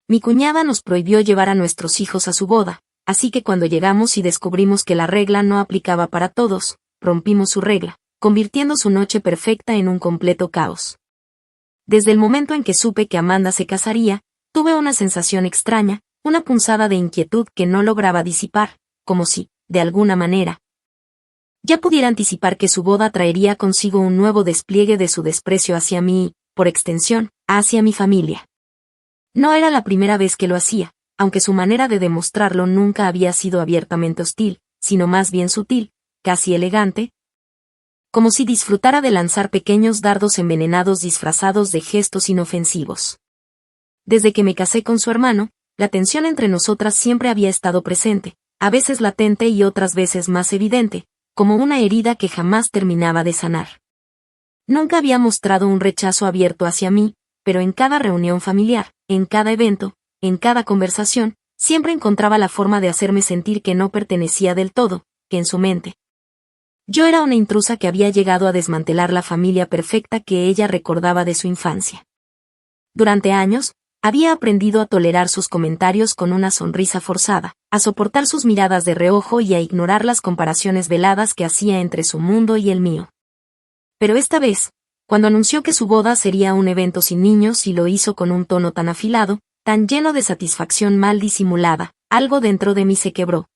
Mi cuñada nos prohibió llevar a nuestros hijos a su boda, así que cuando llegamos y descubrimos que la regla no aplicaba para todos, rompimos su regla, convirtiendo su noche perfecta en un completo caos. Desde el momento en que supe que Amanda se casaría, tuve una sensación extraña, una punzada de inquietud que no lograba disipar, como si, de alguna manera, ya pudiera anticipar que su boda traería consigo un nuevo despliegue de su desprecio hacia mí y, por extensión, hacia mi familia. No era la primera vez que lo hacía, aunque su manera de demostrarlo nunca había sido abiertamente hostil, sino más bien sutil, casi elegante, como si disfrutara de lanzar pequeños dardos envenenados disfrazados de gestos inofensivos. Desde que me casé con su hermano, la tensión entre nosotras siempre había estado presente, a veces latente y otras veces más evidente, como una herida que jamás terminaba de sanar. Nunca había mostrado un rechazo abierto hacia mí, pero en cada reunión familiar, en cada evento, en cada conversación, siempre encontraba la forma de hacerme sentir que no pertenecía del todo, que en su mente yo era una intrusa que había llegado a desmantelar la familia perfecta que ella recordaba de su infancia. Durante años, había aprendido a tolerar sus comentarios con una sonrisa forzada, a soportar sus miradas de reojo y a ignorar las comparaciones veladas que hacía entre su mundo y el mío. Pero esta vez, cuando anunció que su boda sería un evento sin niños y lo hizo con un tono tan afilado, tan lleno de satisfacción mal disimulada, algo dentro de mí se quebró.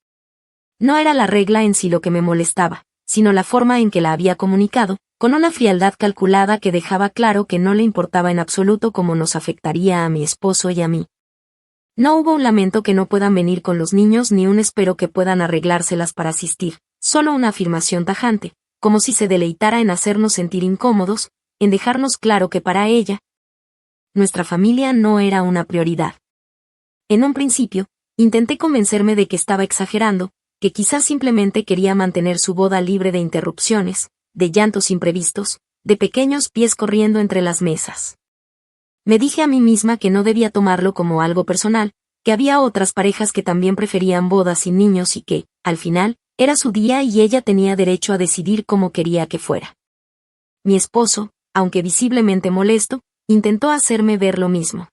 No era la regla en sí lo que me molestaba, sino la forma en que la había comunicado, con una frialdad calculada que dejaba claro que no le importaba en absoluto cómo nos afectaría a mi esposo y a mí. No hubo un lamento que no puedan venir con los niños ni un espero que puedan arreglárselas para asistir, solo una afirmación tajante, como si se deleitara en hacernos sentir incómodos, en dejarnos claro que para ella, nuestra familia no era una prioridad. En un principio, intenté convencerme de que estaba exagerando, que quizás simplemente quería mantener su boda libre de interrupciones, de llantos imprevistos, de pequeños pies corriendo entre las mesas. Me dije a mí misma que no debía tomarlo como algo personal, que había otras parejas que también preferían bodas sin niños y que, al final, era su día y ella tenía derecho a decidir cómo quería que fuera. Mi esposo, aunque visiblemente molesto, intentó hacerme ver lo mismo.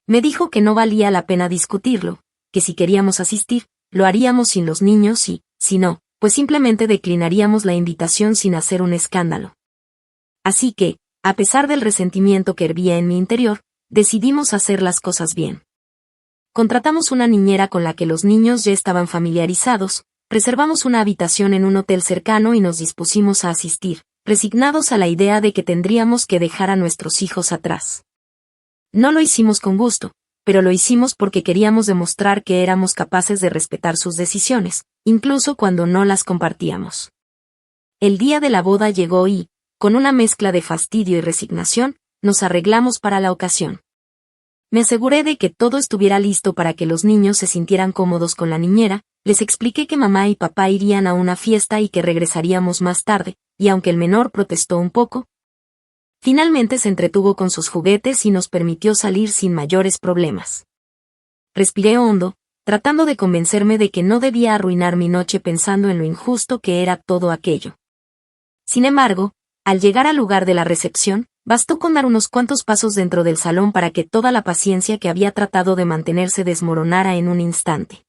Me dijo que no valía la pena discutirlo, que si queríamos asistir, lo haríamos sin los niños y, si no, pues simplemente declinaríamos la invitación sin hacer un escándalo. Así que, a pesar del resentimiento que hervía en mi interior, decidimos hacer las cosas bien. Contratamos una niñera con la que los niños ya estaban familiarizados, reservamos una habitación en un hotel cercano y nos dispusimos a asistir, resignados a la idea de que tendríamos que dejar a nuestros hijos atrás. No lo hicimos con gusto, pero lo hicimos porque queríamos demostrar que éramos capaces de respetar sus decisiones, incluso cuando no las compartíamos. El día de la boda llegó y, con una mezcla de fastidio y resignación, nos arreglamos para la ocasión. Me aseguré de que todo estuviera listo para que los niños se sintieran cómodos con la niñera, les expliqué que mamá y papá irían a una fiesta y que regresaríamos más tarde, y aunque el menor protestó un poco, finalmente se entretuvo con sus juguetes y nos permitió salir sin mayores problemas. Respiré hondo, tratando de convencerme de que no debía arruinar mi noche pensando en lo injusto que era todo aquello. Sin embargo, al llegar al lugar de la recepción, bastó con dar unos cuantos pasos dentro del salón para que toda la paciencia que había tratado de mantener se desmoronara en un instante.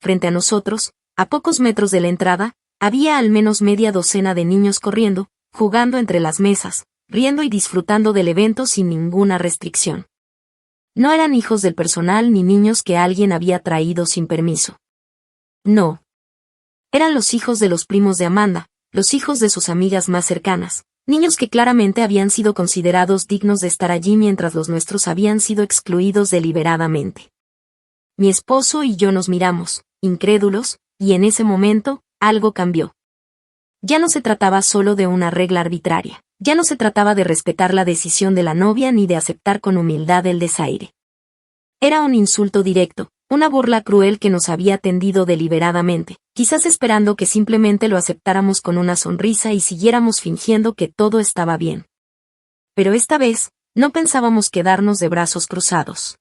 Frente a nosotros, a pocos metros de la entrada, había al menos media docena de niños corriendo, jugando entre las mesas, riendo y disfrutando del evento sin ninguna restricción. No eran hijos del personal ni niños que alguien había traído sin permiso. No. Eran los hijos de los primos de Amanda, los hijos de sus amigas más cercanas, niños que claramente habían sido considerados dignos de estar allí mientras los nuestros habían sido excluidos deliberadamente. Mi esposo y yo nos miramos, incrédulos, y en ese momento, algo cambió. Ya no se trataba solo de una regla arbitraria. Ya no se trataba de respetar la decisión de la novia ni de aceptar con humildad el desaire. Era un insulto directo, una burla cruel que nos había tendido deliberadamente, quizás esperando que simplemente lo aceptáramos con una sonrisa y siguiéramos fingiendo que todo estaba bien. Pero esta vez, no pensábamos quedarnos de brazos cruzados.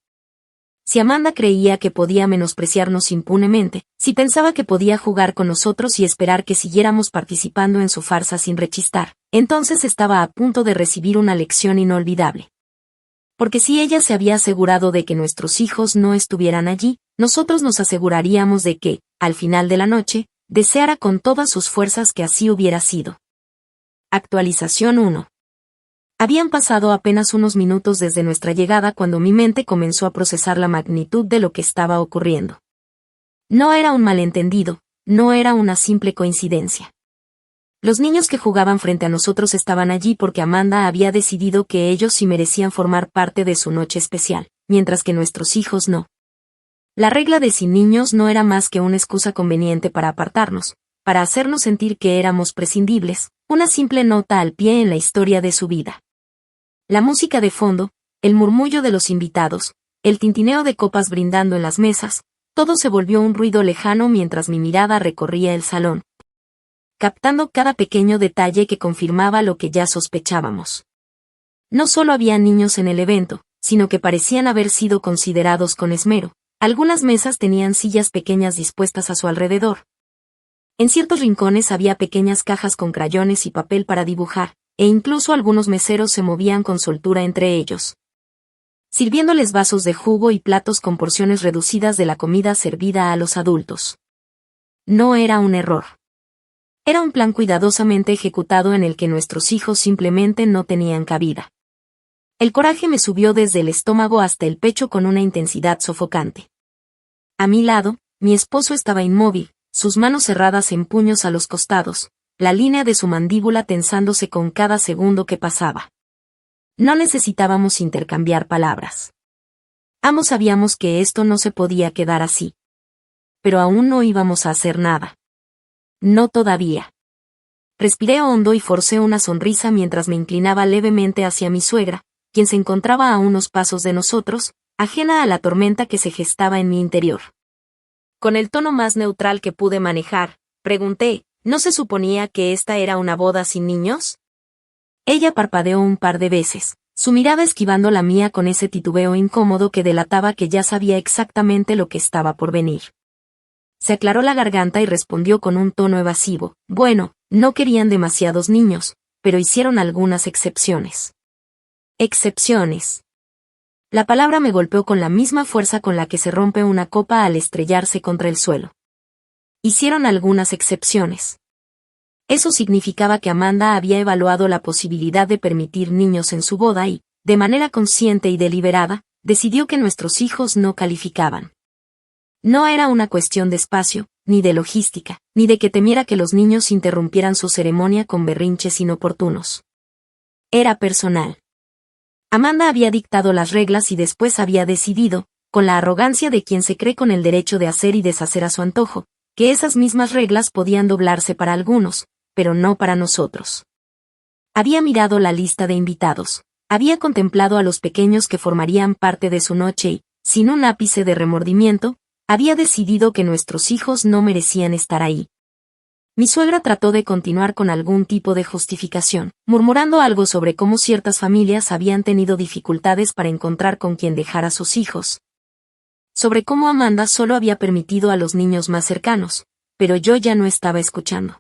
Si Amanda creía que podía menospreciarnos impunemente, si pensaba que podía jugar con nosotros y esperar que siguiéramos participando en su farsa sin rechistar, entonces estaba a punto de recibir una lección inolvidable. Porque si ella se había asegurado de que nuestros hijos no estuvieran allí, nosotros nos aseguraríamos de que, al final de la noche, deseara con todas sus fuerzas que así hubiera sido. Actualización 1. Habían pasado apenas unos minutos desde nuestra llegada cuando mi mente comenzó a procesar la magnitud de lo que estaba ocurriendo. No era un malentendido, no era una simple coincidencia. Los niños que jugaban frente a nosotros estaban allí porque Amanda había decidido que ellos sí merecían formar parte de su noche especial, mientras que nuestros hijos no. La regla de sin niños no era más que una excusa conveniente para apartarnos, para hacernos sentir que éramos prescindibles, una simple nota al pie en la historia de su vida. La música de fondo, el murmullo de los invitados, el tintineo de copas brindando en las mesas, todo se volvió un ruido lejano mientras mi mirada recorría el salón, captando cada pequeño detalle que confirmaba lo que ya sospechábamos. No solo había niños en el evento, sino que parecían haber sido considerados con esmero. Algunas mesas tenían sillas pequeñas dispuestas a su alrededor. En ciertos rincones había pequeñas cajas con crayones y papel para dibujar, e incluso algunos meseros se movían con soltura entre ellos, sirviéndoles vasos de jugo y platos con porciones reducidas de la comida servida a los adultos. No era un error. Era un plan cuidadosamente ejecutado en el que nuestros hijos simplemente no tenían cabida. El coraje me subió desde el estómago hasta el pecho con una intensidad sofocante. A mi lado, mi esposo estaba inmóvil, sus manos cerradas en puños a los costados, la línea de su mandíbula tensándose con cada segundo que pasaba. No necesitábamos intercambiar palabras. Ambos sabíamos que esto no se podía quedar así. Pero aún no íbamos a hacer nada. No todavía. Respiré hondo y forcé una sonrisa mientras me inclinaba levemente hacia mi suegra, quien se encontraba a unos pasos de nosotros, ajena a la tormenta que se gestaba en mi interior. Con el tono más neutral que pude manejar, pregunté, ¿no se suponía que esta era una boda sin niños? Ella parpadeó un par de veces, su mirada esquivando la mía con ese titubeo incómodo que delataba que ya sabía exactamente lo que estaba por venir. Se aclaró la garganta y respondió con un tono evasivo, bueno, no querían demasiados niños, pero hicieron algunas excepciones. Excepciones. La palabra me golpeó con la misma fuerza con la que se rompe una copa al estrellarse contra el suelo. Hicieron algunas excepciones. Eso significaba que Amanda había evaluado la posibilidad de permitir niños en su boda y, de manera consciente y deliberada, decidió que nuestros hijos no calificaban. No era una cuestión de espacio, ni de logística, ni de que temiera que los niños interrumpieran su ceremonia con berrinches inoportunos. Era personal. Amanda había dictado las reglas y después había decidido, con la arrogancia de quien se cree con el derecho de hacer y deshacer a su antojo, que esas mismas reglas podían doblarse para algunos, pero no para nosotros. Había mirado la lista de invitados, había contemplado a los pequeños que formarían parte de su noche y, sin un ápice de remordimiento, había decidido que nuestros hijos no merecían estar ahí. Mi suegra trató de continuar con algún tipo de justificación, murmurando algo sobre cómo ciertas familias habían tenido dificultades para encontrar con quien dejar a sus hijos. Sobre cómo Amanda solo había permitido a los niños más cercanos, pero yo ya no estaba escuchando.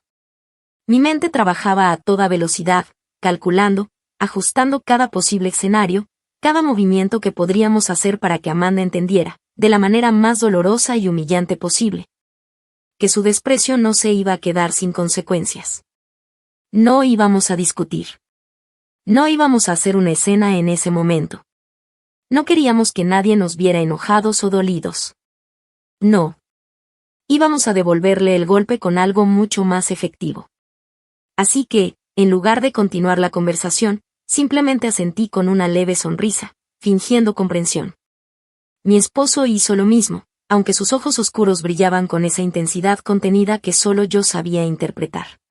Mi mente trabajaba a toda velocidad, calculando, ajustando cada posible escenario, cada movimiento que podríamos hacer para que Amanda entendiera, de la manera más dolorosa y humillante posible, que su desprecio no se iba a quedar sin consecuencias. No íbamos a discutir. No íbamos a hacer una escena en ese momento. No queríamos que nadie nos viera enojados o dolidos. No. Íbamos a devolverle el golpe con algo mucho más efectivo. Así que, en lugar de continuar la conversación, simplemente asentí con una leve sonrisa, fingiendo comprensión. Mi esposo hizo lo mismo, aunque sus ojos oscuros brillaban con esa intensidad contenida que solo yo sabía interpretar.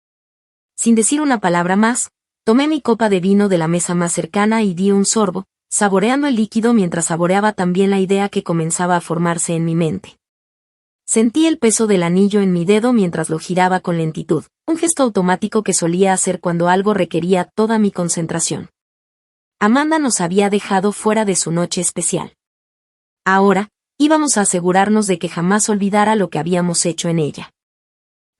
Sin decir una palabra más, tomé mi copa de vino de la mesa más cercana y di un sorbo, saboreando el líquido mientras saboreaba también la idea que comenzaba a formarse en mi mente. Sentí el peso del anillo en mi dedo mientras lo giraba con lentitud, un gesto automático que solía hacer cuando algo requería toda mi concentración. Amanda nos había dejado fuera de su noche especial. Ahora, íbamos a asegurarnos de que jamás olvidara lo que habíamos hecho en ella.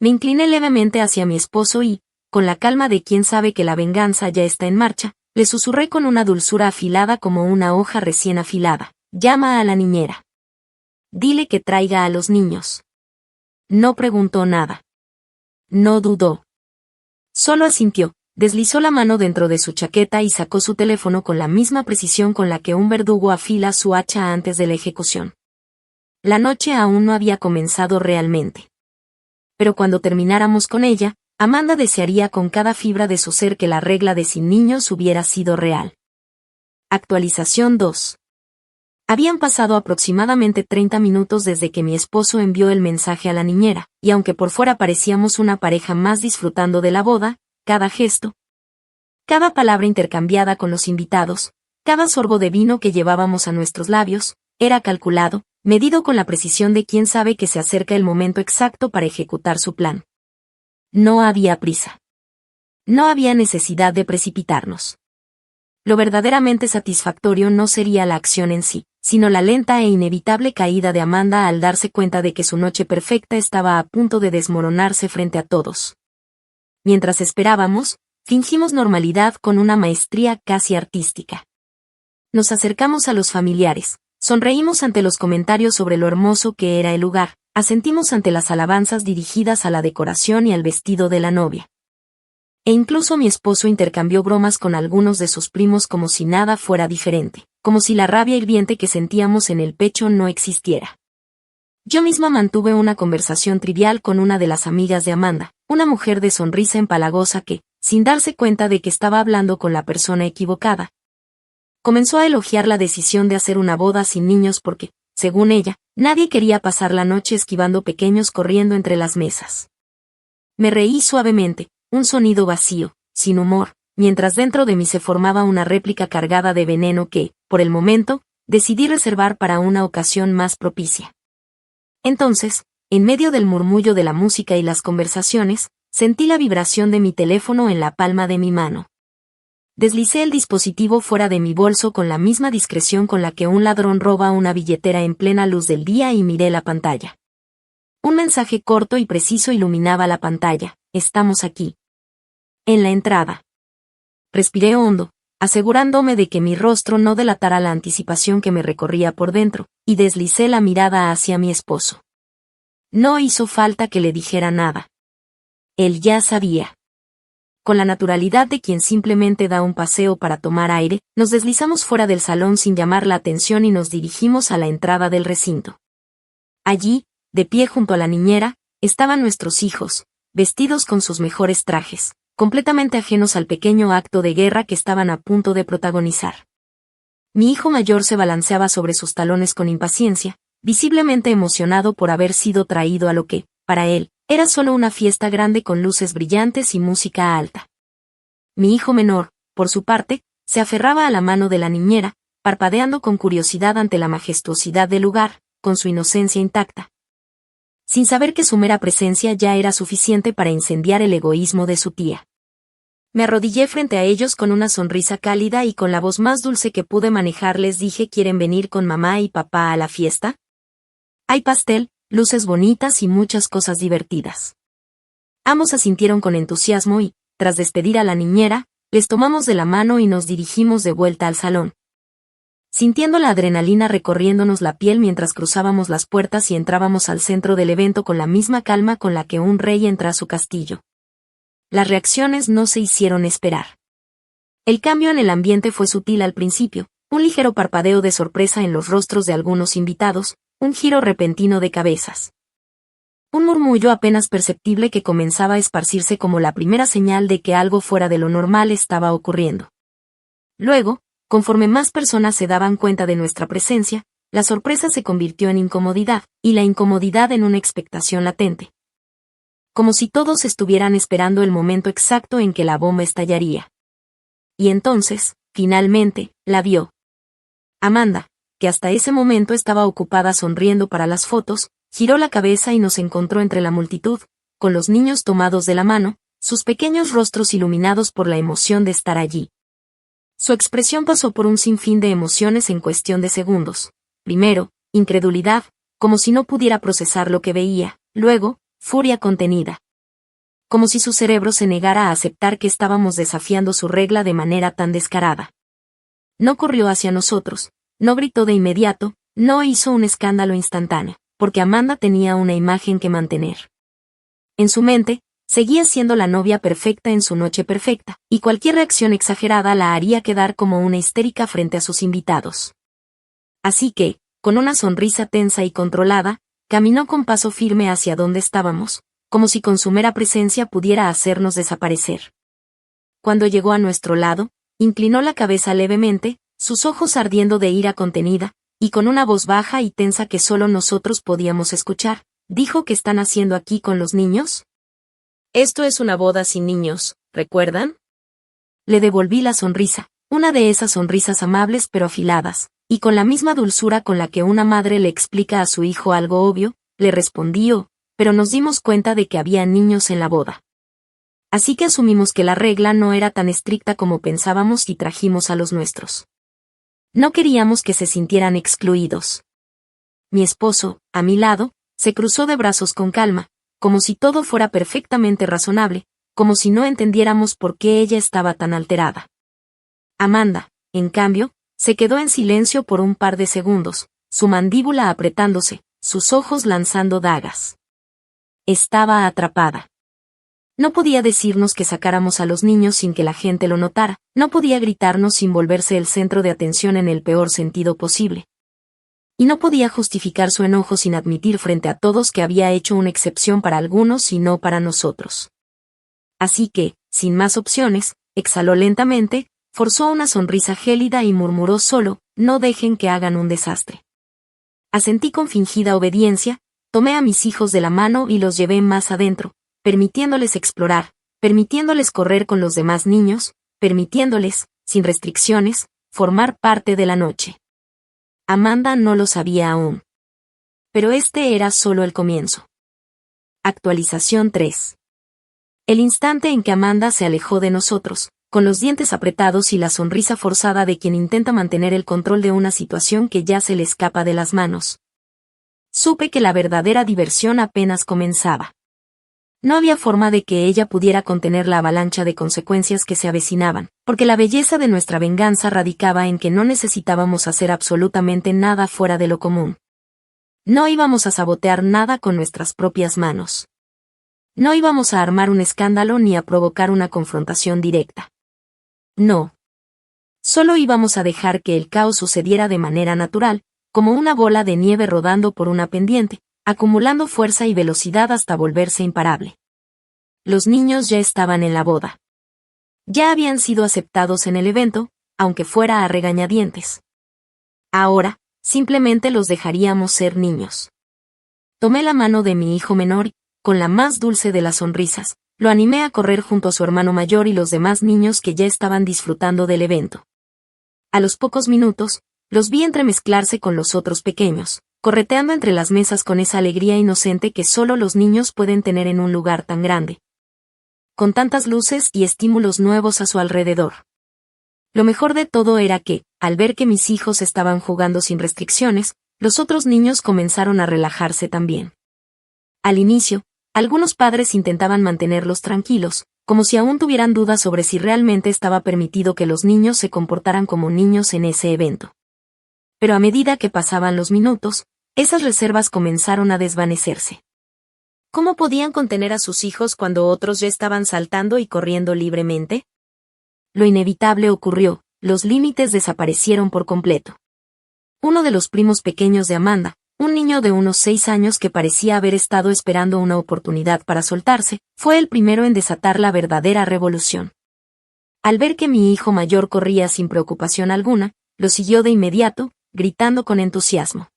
Me incliné levemente hacia mi esposo y, con la calma de quien sabe que la venganza ya está en marcha, Le susurré con una dulzura afilada como una hoja recién afilada. Llama a la niñera. Dile que traiga a los niños. No preguntó nada. No dudó. Solo asintió, deslizó la mano dentro de su chaqueta y sacó su teléfono con la misma precisión con la que un verdugo afila su hacha antes de la ejecución. La noche aún no había comenzado realmente. Pero cuando termináramos con ella, Amanda desearía con cada fibra de su ser que la regla de sin niños hubiera sido real. Actualización 2. Habían pasado aproximadamente 30 minutos desde que mi esposo envió el mensaje a la niñera, y aunque por fuera parecíamos una pareja más disfrutando de la boda, cada gesto, cada palabra intercambiada con los invitados, cada sorbo de vino que llevábamos a nuestros labios, era calculado, medido con la precisión de quien sabe que se acerca el momento exacto para ejecutar su plan. No había prisa. No había necesidad de precipitarnos. Lo verdaderamente satisfactorio no sería la acción en sí, sino la lenta e inevitable caída de Amanda al darse cuenta de que su noche perfecta estaba a punto de desmoronarse frente a todos. Mientras esperábamos, fingimos normalidad con una maestría casi artística. Nos acercamos a los familiares, sonreímos ante los comentarios sobre lo hermoso que era el lugar, asentimos ante las alabanzas dirigidas a la decoración y al vestido de la novia. E incluso mi esposo intercambió bromas con algunos de sus primos como si nada fuera diferente, como si la rabia hirviente que sentíamos en el pecho no existiera. Yo misma mantuve una conversación trivial con una de las amigas de Amanda, una mujer de sonrisa empalagosa que, sin darse cuenta de que estaba hablando con la persona equivocada, comenzó a elogiar la decisión de hacer una boda sin niños porque, según ella, nadie quería pasar la noche esquivando pequeños corriendo entre las mesas. Me reí suavemente, un sonido vacío, sin humor, mientras dentro de mí se formaba una réplica cargada de veneno que, por el momento, decidí reservar para una ocasión más propicia. Entonces, en medio del murmullo de la música y las conversaciones, sentí la vibración de mi teléfono en la palma de mi mano. Deslicé el dispositivo fuera de mi bolso con la misma discreción con la que un ladrón roba una billetera en plena luz del día y miré la pantalla. Un mensaje corto y preciso iluminaba la pantalla. Estamos aquí. En la entrada. Respiré hondo, asegurándome de que mi rostro no delatara la anticipación que me recorría por dentro, y deslicé la mirada hacia mi esposo. No hizo falta que le dijera nada. Él ya sabía. Con la naturalidad de quien simplemente da un paseo para tomar aire, nos deslizamos fuera del salón sin llamar la atención y nos dirigimos a la entrada del recinto. Allí, de pie junto a la niñera, estaban nuestros hijos, vestidos con sus mejores trajes, completamente ajenos al pequeño acto de guerra que estaban a punto de protagonizar. Mi hijo mayor se balanceaba sobre sus talones con impaciencia, visiblemente emocionado por haber sido traído a lo que, para él, era solo una fiesta grande con luces brillantes y música alta. Mi hijo menor, por su parte, se aferraba a la mano de la niñera, parpadeando con curiosidad ante la majestuosidad del lugar, con su inocencia intacta, sin saber que su mera presencia ya era suficiente para incendiar el egoísmo de su tía. Me arrodillé frente a ellos con una sonrisa cálida y con la voz más dulce que pude manejar les dije: ¿quieren venir con mamá y papá a la fiesta? Hay pastel, luces bonitas y muchas cosas divertidas. Ambos asintieron con entusiasmo y, tras despedir a la niñera, les tomamos de la mano y nos dirigimos de vuelta al salón. Sintiendo la adrenalina recorriéndonos la piel mientras cruzábamos las puertas y entrábamos al centro del evento con la misma calma con la que un rey entra a su castillo. Las reacciones no se hicieron esperar. El cambio en el ambiente fue sutil al principio, un ligero parpadeo de sorpresa en los rostros de algunos invitados, un giro repentino de cabezas. Un murmullo apenas perceptible que comenzaba a esparcirse como la primera señal de que algo fuera de lo normal estaba ocurriendo. Luego, conforme más personas se daban cuenta de nuestra presencia, la sorpresa se convirtió en incomodidad, y la incomodidad en una expectación latente. Como si todos estuvieran esperando el momento exacto en que la bomba estallaría. Y entonces, finalmente, la vio. Amanda, que hasta ese momento estaba ocupada sonriendo para las fotos, giró la cabeza y nos encontró entre la multitud, con los niños tomados de la mano, sus pequeños rostros iluminados por la emoción de estar allí. Su expresión pasó por un sinfín de emociones en cuestión de segundos. Primero, incredulidad, como si no pudiera procesar lo que veía, luego, furia contenida. como si su cerebro se negara a aceptar que estábamos desafiando su regla de manera tan descarada. No corrió hacia nosotros, no gritó de inmediato, no hizo un escándalo instantáneo, porque Amanda tenía una imagen que mantener. En su mente, seguía siendo la novia perfecta en su noche perfecta, y cualquier reacción exagerada la haría quedar como una histérica frente a sus invitados. Así que, con una sonrisa tensa y controlada, caminó con paso firme hacia donde estábamos, como si con su mera presencia pudiera hacernos desaparecer. Cuando llegó a nuestro lado, inclinó la cabeza levemente, sus ojos ardiendo de ira contenida, y con una voz baja y tensa que solo nosotros podíamos escuchar, dijo: ¿Qué están haciendo aquí con los niños? Esto es una boda sin niños, ¿recuerdan? Le devolví la sonrisa, una de esas sonrisas amables pero afiladas, y con la misma dulzura con la que una madre le explica a su hijo algo obvio, le respondí: "Oh, pero nos dimos cuenta de que había niños en la boda. Así que asumimos que la regla no era tan estricta como pensábamos y trajimos a los nuestros. No queríamos que se sintieran excluidos". Mi esposo, a mi lado, se cruzó de brazos con calma, como si todo fuera perfectamente razonable, como si no entendiéramos por qué ella estaba tan alterada. Amanda, en cambio, se quedó en silencio por un par de segundos, su mandíbula apretándose, sus ojos lanzando dagas. Estaba atrapada. No podía decirnos que sacáramos a los niños sin que la gente lo notara, no podía gritarnos sin volverse el centro de atención en el peor sentido posible. Y no podía justificar su enojo sin admitir frente a todos que había hecho una excepción para algunos y no para nosotros. Así que, sin más opciones, exhaló lentamente, forzó una sonrisa gélida y murmuró solo: "No dejen que hagan un desastre". Asentí con fingida obediencia, tomé a mis hijos de la mano y los llevé más adentro, permitiéndoles explorar, permitiéndoles correr con los demás niños, permitiéndoles, sin restricciones, formar parte de la noche. Amanda no lo sabía aún. Pero este era solo el comienzo. Actualización 3. El instante en que Amanda se alejó de nosotros, con los dientes apretados y la sonrisa forzada de quien intenta mantener el control de una situación que ya se le escapa de las manos. Supe que la verdadera diversión apenas comenzaba. No había forma de que ella pudiera contener la avalancha de consecuencias que se avecinaban, porque la belleza de nuestra venganza radicaba en que no necesitábamos hacer absolutamente nada fuera de lo común. No íbamos a sabotear nada con nuestras propias manos. No íbamos a armar un escándalo ni a provocar una confrontación directa. No. Solo íbamos a dejar que el caos sucediera de manera natural, como una bola de nieve rodando por una pendiente, acumulando fuerza y velocidad hasta volverse imparable. Los niños ya estaban en la boda. Ya habían sido aceptados en el evento, aunque fuera a regañadientes. Ahora, simplemente los dejaríamos ser niños. Tomé la mano de mi hijo menor y, con la más dulce de las sonrisas, lo animé a correr junto a su hermano mayor y los demás niños que ya estaban disfrutando del evento. A los pocos minutos, los vi entremezclarse con los otros pequeños, correteando entre las mesas con esa alegría inocente que solo los niños pueden tener en un lugar tan grande, con tantas luces y estímulos nuevos a su alrededor. Lo mejor de todo era que, al ver que mis hijos estaban jugando sin restricciones, los otros niños comenzaron a relajarse también. Al inicio, algunos padres intentaban mantenerlos tranquilos, como si aún tuvieran dudas sobre si realmente estaba permitido que los niños se comportaran como niños en ese evento. Pero a medida que pasaban los minutos, esas reservas comenzaron a desvanecerse. ¿Cómo podían contener a sus hijos cuando otros ya estaban saltando y corriendo libremente? Lo inevitable ocurrió, los límites desaparecieron por completo. Uno de los primos pequeños de Amanda, un niño de unos 6 años que parecía haber estado esperando una oportunidad para soltarse, fue el primero en desatar la verdadera revolución. Al ver que mi hijo mayor corría sin preocupación alguna, lo siguió de inmediato, gritando con entusiasmo.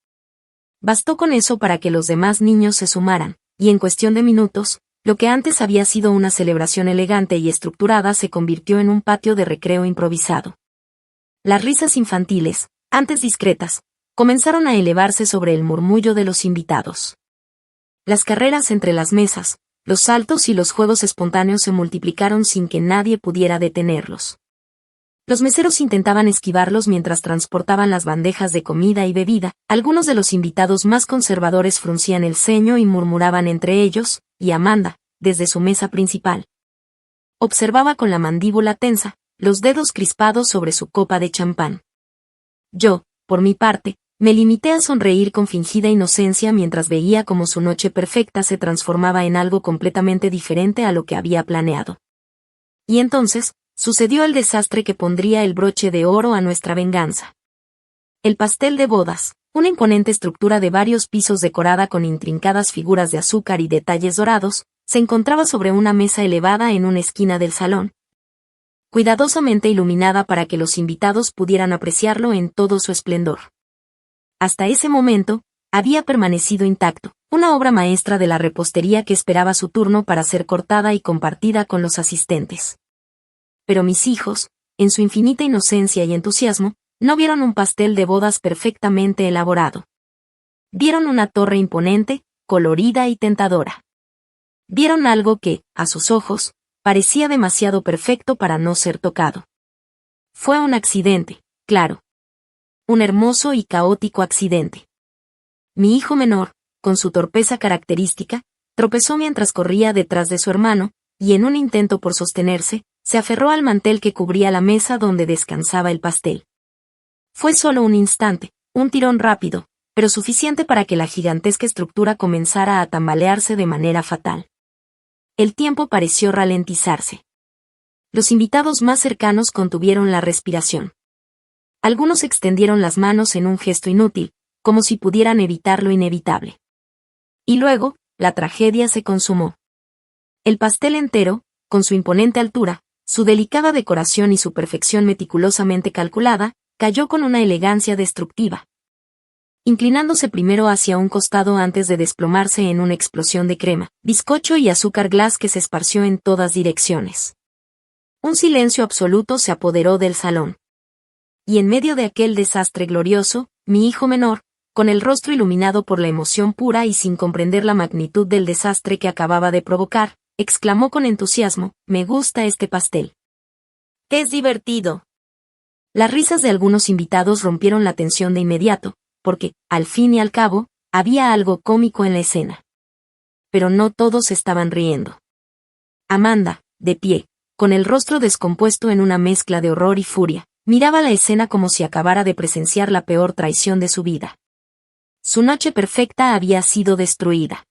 Bastó con eso para que los demás niños se sumaran, y en cuestión de minutos, lo que antes había sido una celebración elegante y estructurada se convirtió en un patio de recreo improvisado. Las risas infantiles, antes discretas, comenzaron a elevarse sobre el murmullo de los invitados. Las carreras entre las mesas, los saltos y los juegos espontáneos se multiplicaron sin que nadie pudiera detenerlos. Los meseros intentaban esquivarlos mientras transportaban las bandejas de comida y bebida, algunos de los invitados más conservadores fruncían el ceño y murmuraban entre ellos, y Amanda, desde su mesa principal. Observaba con la mandíbula tensa, los dedos crispados sobre su copa de champán. Yo, por mi parte, me limité a sonreír con fingida inocencia mientras veía cómo su noche perfecta se transformaba en algo completamente diferente a lo que había planeado. Y entonces, sucedió el desastre que pondría el broche de oro a nuestra venganza. El pastel de bodas, una imponente estructura de varios pisos decorada con intrincadas figuras de azúcar y detalles dorados, se encontraba sobre una mesa elevada en una esquina del salón, cuidadosamente iluminada para que los invitados pudieran apreciarlo en todo su esplendor. Hasta ese momento, había permanecido intacto, una obra maestra de la repostería que esperaba su turno para ser cortada y compartida con los asistentes. Pero mis hijos, en su infinita inocencia y entusiasmo, no vieron un pastel de bodas perfectamente elaborado. Vieron una torre imponente, colorida y tentadora. Vieron algo que, a sus ojos, parecía demasiado perfecto para no ser tocado. Fue un accidente, claro. Un hermoso y caótico accidente. Mi hijo menor, con su torpeza característica, tropezó mientras corría detrás de su hermano, y en un intento por sostenerse, se aferró al mantel que cubría la mesa donde descansaba el pastel. Fue solo un instante, un tirón rápido, pero suficiente para que la gigantesca estructura comenzara a tambalearse de manera fatal. El tiempo pareció ralentizarse. Los invitados más cercanos contuvieron la respiración. Algunos extendieron las manos en un gesto inútil, como si pudieran evitar lo inevitable. Y luego, la tragedia se consumó. El pastel entero, con su imponente altura, su delicada decoración y su perfección meticulosamente calculada, cayó con una elegancia destructiva, inclinándose primero hacia un costado antes de desplomarse en una explosión de crema, bizcocho y azúcar glass que se esparció en todas direcciones. Un silencio absoluto se apoderó del salón. Y en medio de aquel desastre glorioso, mi hijo menor, con el rostro iluminado por la emoción pura y sin comprender la magnitud del desastre que acababa de provocar, exclamó con entusiasmo: «Me gusta este pastel. ¡Es divertido!». Las risas de algunos invitados rompieron la tensión de inmediato, porque, al fin y al cabo, había algo cómico en la escena. Pero no todos estaban riendo. Amanda, de pie, con el rostro descompuesto en una mezcla de horror y furia, miraba la escena como si acabara de presenciar la peor traición de su vida. Su noche perfecta había sido destruida.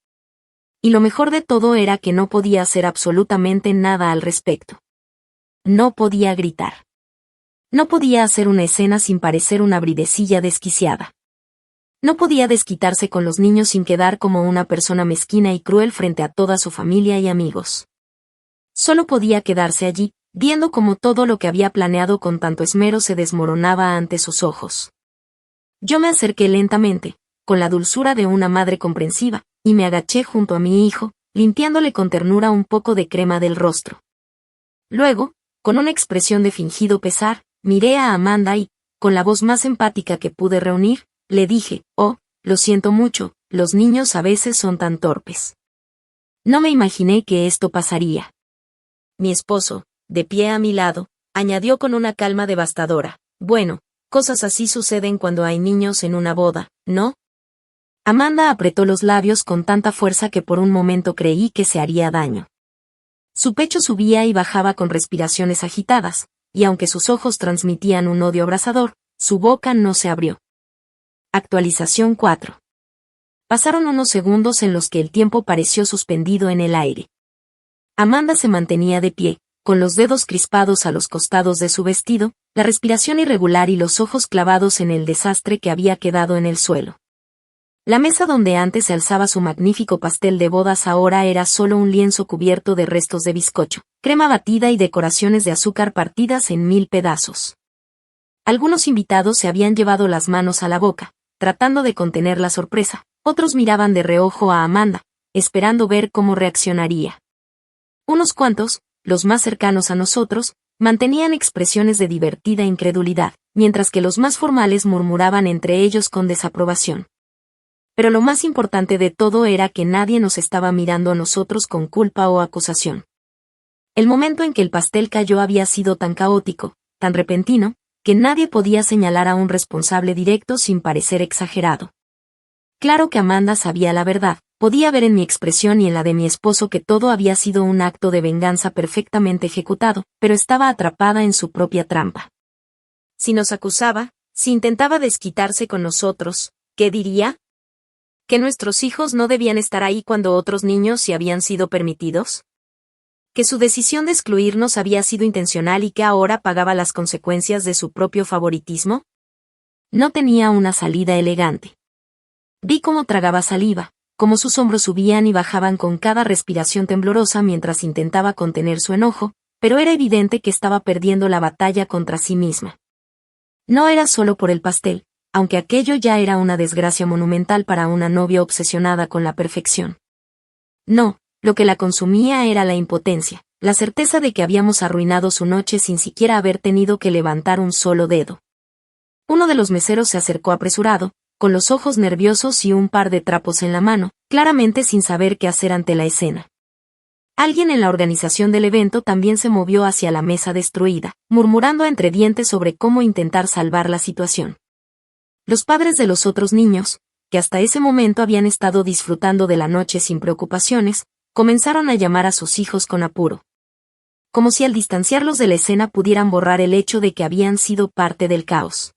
Y lo mejor de todo era que no podía hacer absolutamente nada al respecto. No podía gritar. No podía hacer una escena sin parecer una bridecilla desquiciada. No podía desquitarse con los niños sin quedar como una persona mezquina y cruel frente a toda su familia y amigos. Solo podía quedarse allí, viendo cómo todo lo que había planeado con tanto esmero se desmoronaba ante sus ojos. Yo me acerqué lentamente, con la dulzura de una madre comprensiva, y me agaché junto a mi hijo, limpiándole con ternura un poco de crema del rostro. Luego, con una expresión de fingido pesar, miré a Amanda y, con la voz más empática que pude reunir, le dije: «Oh, lo siento mucho, los niños a veces son tan torpes». No me imaginé que esto pasaría. Mi esposo, de pie a mi lado, añadió con una calma devastadora: «Bueno, cosas así suceden cuando hay niños en una boda, ¿no?». Amanda apretó los labios con tanta fuerza que por un momento creí que se haría daño. Su pecho subía y bajaba con respiraciones agitadas, y aunque sus ojos transmitían un odio abrasador, su boca no se abrió. Actualización 4. Pasaron unos segundos en los que el tiempo pareció suspendido en el aire. Amanda se mantenía de pie, con los dedos crispados a los costados de su vestido, la respiración irregular y los ojos clavados en el desastre que había quedado en el suelo. La mesa donde antes se alzaba su magnífico pastel de bodas ahora era solo un lienzo cubierto de restos de bizcocho, crema batida y decoraciones de azúcar partidas en 1000 pedazos. Algunos invitados se habían llevado las manos a la boca, tratando de contener la sorpresa, otros miraban de reojo a Amanda, esperando ver cómo reaccionaría. Unos cuantos, los más cercanos a nosotros, mantenían expresiones de divertida incredulidad, mientras que los más formales murmuraban entre ellos con desaprobación. Pero lo más importante de todo era que nadie nos estaba mirando a nosotros con culpa o acusación. El momento en que el pastel cayó había sido tan caótico, tan repentino, que nadie podía señalar a un responsable directo sin parecer exagerado. Claro que Amanda sabía la verdad, Podía ver en mi expresión y en la de mi esposo que todo había sido un acto de venganza perfectamente ejecutado, pero estaba atrapada en su propia trampa. Si nos acusaba, si intentaba desquitarse con nosotros, ¿qué diría? ¿Que nuestros hijos no debían estar ahí cuando otros niños sí habían sido permitidos? ¿Que su decisión de excluirnos había sido intencional y que ahora pagaba las consecuencias de su propio favoritismo? No tenía una salida elegante. Vi cómo tragaba saliva, cómo sus hombros subían y bajaban con cada respiración temblorosa mientras intentaba contener su enojo, pero era evidente que estaba perdiendo la batalla contra sí misma. No era solo por el pastel, aunque aquello ya era una desgracia monumental para una novia obsesionada con la perfección. No, lo que la consumía era la impotencia, la certeza de que habíamos arruinado su noche sin siquiera haber tenido que levantar un solo dedo. Uno de los meseros se acercó apresurado, con los ojos nerviosos y un par de trapos en la mano, claramente sin saber qué hacer ante la escena. Alguien en la organización del evento también se movió hacia la mesa destruida, murmurando entre dientes sobre cómo intentar salvar la situación. Los padres de los otros niños, que hasta ese momento habían estado disfrutando de la noche sin preocupaciones, comenzaron a llamar a sus hijos con apuro. Como si al distanciarlos de la escena pudieran borrar el hecho de que habían sido parte del caos.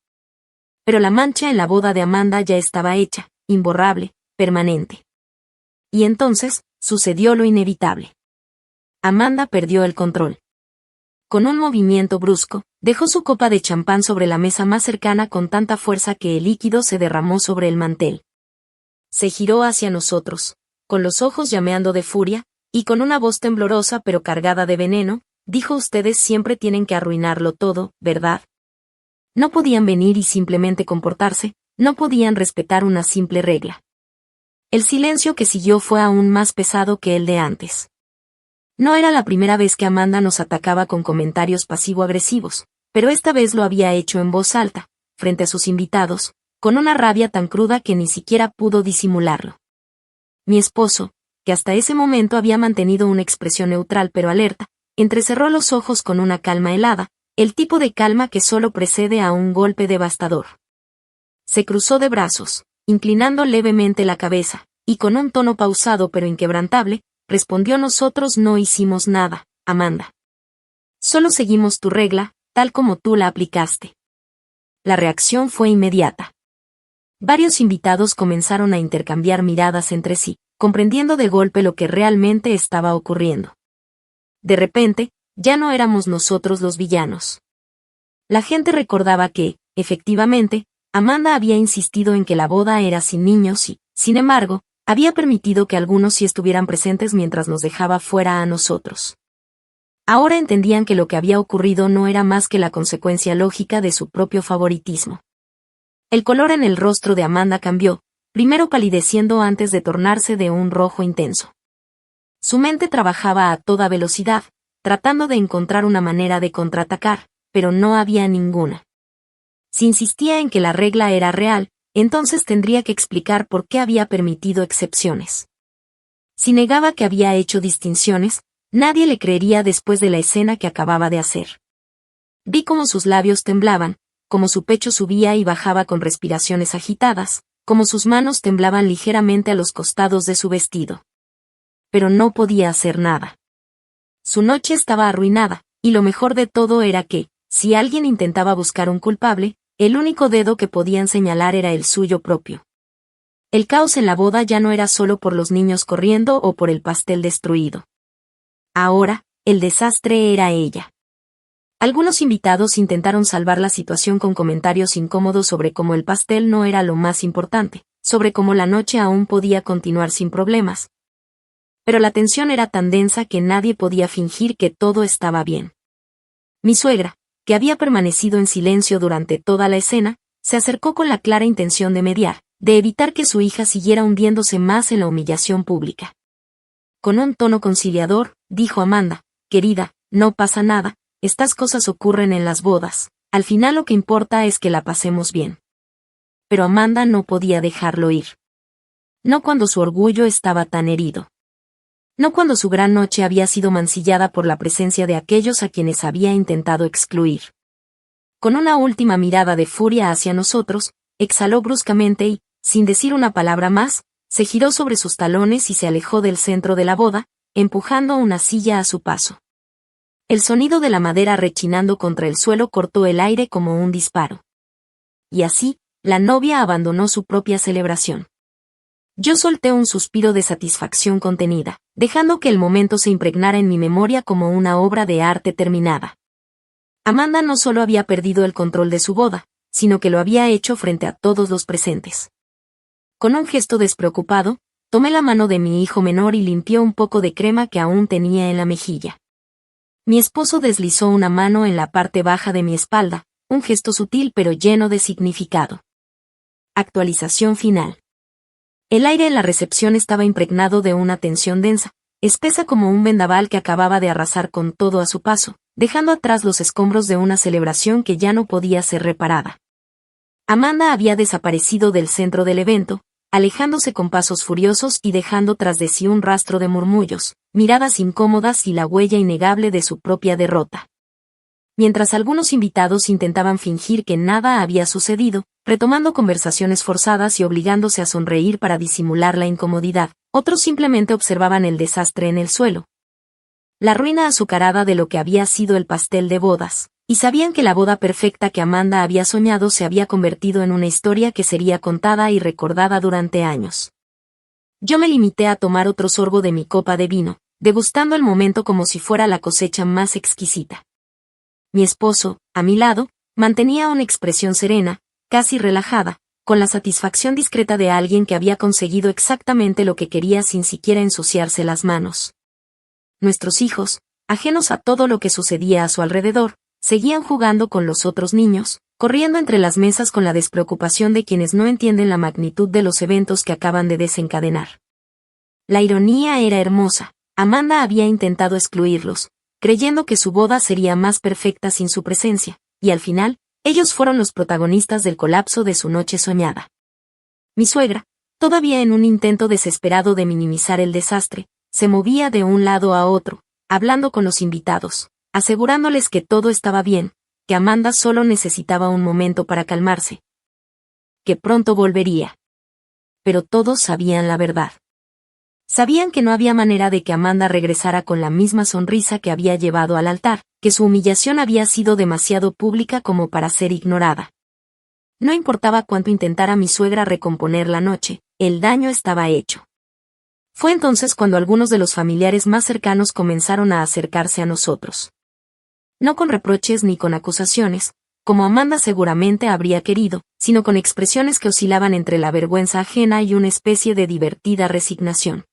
Pero la mancha en la boda de Amanda ya estaba hecha, imborrable, permanente. Y entonces, sucedió lo inevitable. Amanda perdió el control. Con un movimiento brusco, dejó su copa de champán sobre la mesa más cercana con tanta fuerza que el líquido se derramó sobre el mantel. Se giró hacia nosotros, con los ojos llameando de furia, y con una voz temblorosa pero cargada de veneno, dijo: ustedes siempre tienen que arruinarlo todo, ¿verdad? No podían venir y simplemente comportarse, no podían respetar una simple regla. El silencio que siguió fue aún más pesado que el de antes. No era la primera vez que Amanda nos atacaba con comentarios pasivo-agresivos, pero esta vez lo había hecho en voz alta, frente a sus invitados, con una rabia tan cruda que ni siquiera pudo disimularlo. Mi esposo, que hasta ese momento había mantenido una expresión neutral pero alerta, entrecerró los ojos con una calma helada, el tipo de calma que solo precede a un golpe devastador. Se cruzó de brazos, inclinando levemente la cabeza, y con un tono pausado pero inquebrantable, respondió: nosotros no hicimos nada, Amanda. Solo seguimos tu regla, tal como tú la aplicaste. La reacción fue inmediata. Varios invitados comenzaron a intercambiar miradas entre sí, comprendiendo de golpe lo que realmente estaba ocurriendo. De repente, ya no éramos nosotros los villanos. La gente recordaba que, efectivamente, Amanda había insistido en que la boda era sin niños y, sin embargo, había permitido que algunos sí estuvieran presentes mientras nos dejaba fuera a nosotros. Ahora entendían que lo que había ocurrido no era más que la consecuencia lógica de su propio favoritismo. El color en el rostro de Amanda cambió, primero palideciendo antes de tornarse de un rojo intenso. Su mente trabajaba a toda velocidad, tratando de encontrar una manera de contraatacar, pero no había ninguna. Si insistía en que la regla era real, entonces tendría que explicar por qué había permitido excepciones. Si negaba que había hecho distinciones, nadie le creería después de la escena que acababa de hacer. Vi cómo sus labios temblaban, cómo su pecho subía y bajaba con respiraciones agitadas, cómo sus manos temblaban ligeramente a los costados de su vestido. Pero no podía hacer nada. Su noche estaba arruinada, y lo mejor de todo era que, si alguien intentaba buscar un culpable, el único dedo que podían señalar era el suyo propio. El caos en la boda ya no era solo por los niños corriendo o por el pastel destruido. Ahora, el desastre era ella. Algunos invitados intentaron salvar la situación con comentarios incómodos sobre cómo el pastel no era lo más importante, sobre cómo la noche aún podía continuar sin problemas. Pero la tensión era tan densa que nadie podía fingir que todo estaba bien. Mi suegra, que había permanecido en silencio durante toda la escena, se acercó con la clara intención de mediar, de evitar que su hija siguiera hundiéndose más en la humillación pública. Con un tono conciliador, dijo Amanda: querida, no pasa nada, estas cosas ocurren en las bodas, al final lo que importa es que la pasemos bien. Pero Amanda no podía dejarlo ir. No cuando su orgullo estaba tan herido. No cuando su gran noche había sido mancillada por la presencia de aquellos a quienes había intentado excluir. Con una última mirada de furia hacia nosotros, exhaló bruscamente y, sin decir una palabra más, se giró sobre sus talones y se alejó del centro de la boda, empujando una silla a su paso. El sonido de la madera rechinando contra el suelo cortó el aire como un disparo. Y así, la novia abandonó su propia celebración. Yo solté un suspiro de satisfacción contenida, dejando que el momento se impregnara en mi memoria como una obra de arte terminada. Amanda no solo había perdido el control de su boda, sino que lo había hecho frente a todos los presentes. Con un gesto despreocupado, tomé la mano de mi hijo menor y limpió un poco de crema que aún tenía en la mejilla. Mi esposo deslizó una mano en la parte baja de mi espalda, un gesto sutil pero lleno de significado. Actualización final. El aire en la recepción estaba impregnado de una tensión densa, espesa como un vendaval que acababa de arrasar con todo a su paso, dejando atrás los escombros de una celebración que ya no podía ser reparada. Amanda había desaparecido del centro del evento, alejándose con pasos furiosos y dejando tras de sí un rastro de murmullos, miradas incómodas y la huella innegable de su propia derrota. Mientras algunos invitados intentaban fingir que nada había sucedido, retomando conversaciones forzadas y obligándose a sonreír para disimular la incomodidad, otros simplemente observaban el desastre en el suelo. La ruina azucarada de lo que había sido el pastel de bodas, y sabían que la boda perfecta que Amanda había soñado se había convertido en una historia que sería contada y recordada durante años. Yo me limité a tomar otro sorbo de mi copa de vino, degustando el momento como si fuera la cosecha más exquisita. Mi esposo, a mi lado, mantenía una expresión serena, casi relajada, con la satisfacción discreta de alguien que había conseguido exactamente lo que quería sin siquiera ensuciarse las manos. Nuestros hijos, ajenos a todo lo que sucedía a su alrededor, seguían jugando con los otros niños, corriendo entre las mesas con la despreocupación de quienes no entienden la magnitud de los eventos que acaban de desencadenar. La ironía era hermosa. Amanda había intentado excluirlos, creyendo que su boda sería más perfecta sin su presencia, y al final, ellos fueron los protagonistas del colapso de su noche soñada. Mi suegra, todavía en un intento desesperado de minimizar el desastre, se movía de un lado a otro, hablando con los invitados, asegurándoles que todo estaba bien, que Amanda solo necesitaba un momento para calmarse, que pronto volvería. Pero todos sabían la verdad. Sabían que no había manera de que Amanda regresara con la misma sonrisa que había llevado al altar, que su humillación había sido demasiado pública como para ser ignorada. No importaba cuánto intentara mi suegra recomponer la noche, el daño estaba hecho. Fue entonces cuando algunos de los familiares más cercanos comenzaron a acercarse a nosotros. No con reproches ni con acusaciones, como Amanda seguramente habría querido, sino con expresiones que oscilaban entre la vergüenza ajena y una especie de divertida resignación.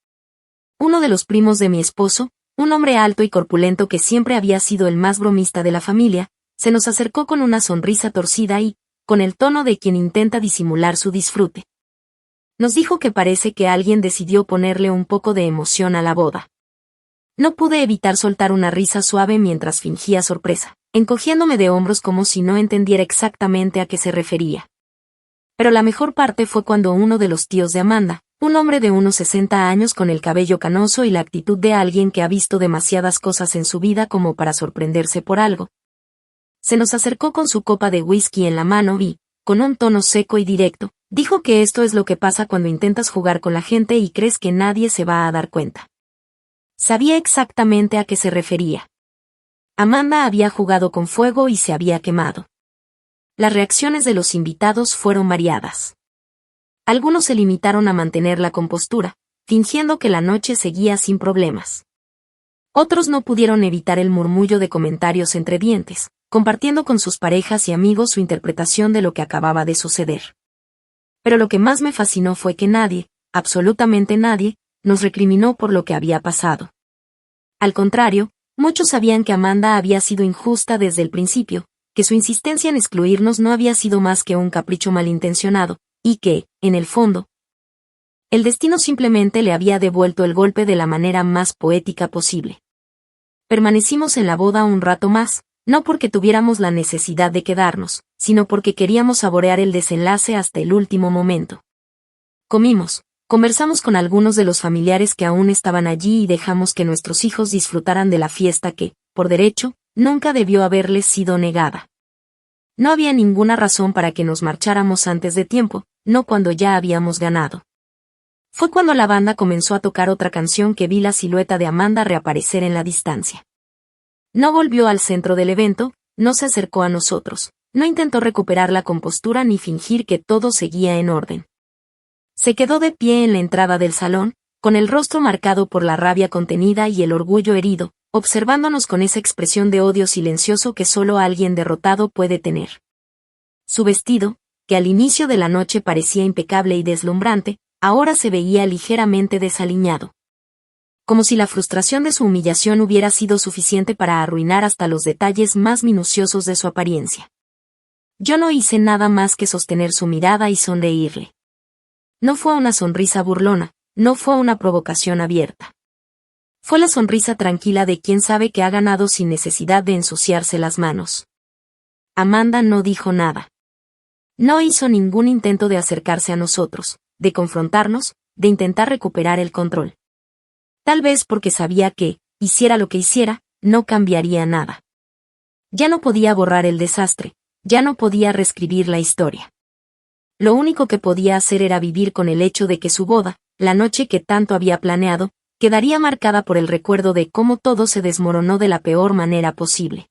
Uno de los primos de mi esposo, un hombre alto y corpulento que siempre había sido el más bromista de la familia, se nos acercó con una sonrisa torcida y, con el tono de quien intenta disimular su disfrute. Nos dijo que parece que alguien decidió ponerle un poco de emoción a la boda. No pude evitar soltar una risa suave mientras fingía sorpresa, encogiéndome de hombros como si no entendiera exactamente a qué se refería. Pero la mejor parte fue cuando uno de los tíos de Amanda, un hombre de unos 60 años con el cabello canoso y la actitud de alguien que ha visto demasiadas cosas en su vida como para sorprenderse por algo, se nos acercó con su copa de whisky en la mano y, con un tono seco y directo, dijo que esto es lo que pasa cuando intentas jugar con la gente y crees que nadie se va a dar cuenta. Sabía exactamente a qué se refería. Amanda había jugado con fuego y se había quemado. Las reacciones de los invitados fueron variadas. Algunos se limitaron a mantener la compostura, fingiendo que la noche seguía sin problemas. Otros no pudieron evitar el murmullo de comentarios entre dientes, compartiendo con sus parejas y amigos su interpretación de lo que acababa de suceder. Pero lo que más me fascinó fue que nadie, absolutamente nadie, nos recriminó por lo que había pasado. Al contrario, muchos sabían que Amanda había sido injusta desde el principio, que su insistencia en excluirnos no había sido más que un capricho malintencionado, y que, en el fondo, el destino simplemente le había devuelto el golpe de la manera más poética posible. Permanecimos en la boda un rato más, no porque tuviéramos la necesidad de quedarnos, sino porque queríamos saborear el desenlace hasta el último momento. Comimos, conversamos con algunos de los familiares que aún estaban allí y dejamos que nuestros hijos disfrutaran de la fiesta que, por derecho, nunca debió haberles sido negada. No había ninguna razón para que nos marcháramos antes de tiempo, no cuando ya habíamos ganado. Fue cuando la banda comenzó a tocar otra canción que vi la silueta de Amanda reaparecer en la distancia. No volvió al centro del evento, no se acercó a nosotros, no intentó recuperar la compostura ni fingir que todo seguía en orden. Se quedó de pie en la entrada del salón, con el rostro marcado por la rabia contenida y el orgullo herido, observándonos con esa expresión de odio silencioso que solo alguien derrotado puede tener. Su vestido, que al inicio de la noche parecía impecable y deslumbrante, ahora se veía ligeramente desaliñado. Como si la frustración de su humillación hubiera sido suficiente para arruinar hasta los detalles más minuciosos de su apariencia. Yo no hice nada más que sostener su mirada y sonreírle. No fue una sonrisa burlona, no fue una provocación abierta. Fue la sonrisa tranquila de quien sabe que ha ganado sin necesidad de ensuciarse las manos. Amanda no dijo nada. No hizo ningún intento de acercarse a nosotros, de confrontarnos, de intentar recuperar el control. Tal vez porque sabía que, hiciera lo que hiciera, no cambiaría nada. Ya no podía borrar el desastre, ya no podía reescribir la historia. Lo único que podía hacer era vivir con el hecho de que su boda, la noche que tanto había planeado, quedaría marcada por el recuerdo de cómo todo se desmoronó de la peor manera posible.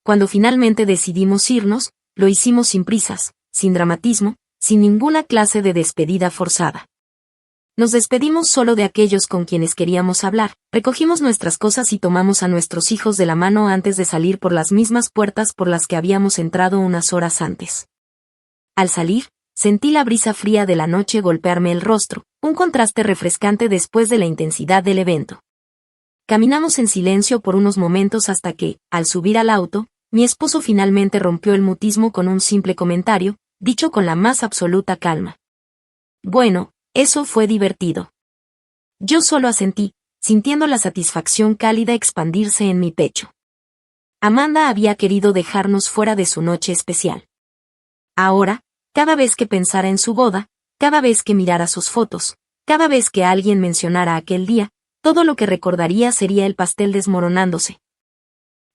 Cuando finalmente decidimos irnos, lo hicimos sin prisas, sin dramatismo, sin ninguna clase de despedida forzada. Nos despedimos solo de aquellos con quienes queríamos hablar, recogimos nuestras cosas y tomamos a nuestros hijos de la mano antes de salir por las mismas puertas por las que habíamos entrado unas horas antes. Al salir, sentí la brisa fría de la noche golpearme el rostro, un contraste refrescante después de la intensidad del evento. Caminamos en silencio por unos momentos hasta que, al subir al auto, mi esposo finalmente rompió el mutismo con un simple comentario, dicho con la más absoluta calma. Bueno, eso fue divertido. Yo solo asentí, sintiendo la satisfacción cálida expandirse en mi pecho. Amanda había querido dejarnos fuera de su noche especial. Ahora, cada vez que pensara en su boda, cada vez que mirara sus fotos, cada vez que alguien mencionara aquel día, todo lo que recordaría sería el pastel desmoronándose.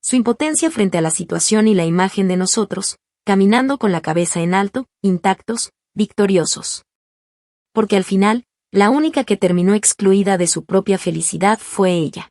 Su impotencia frente a la situación y la imagen de nosotros, caminando con la cabeza en alto, intactos, victoriosos. Porque al final, la única que terminó excluida de su propia felicidad fue ella.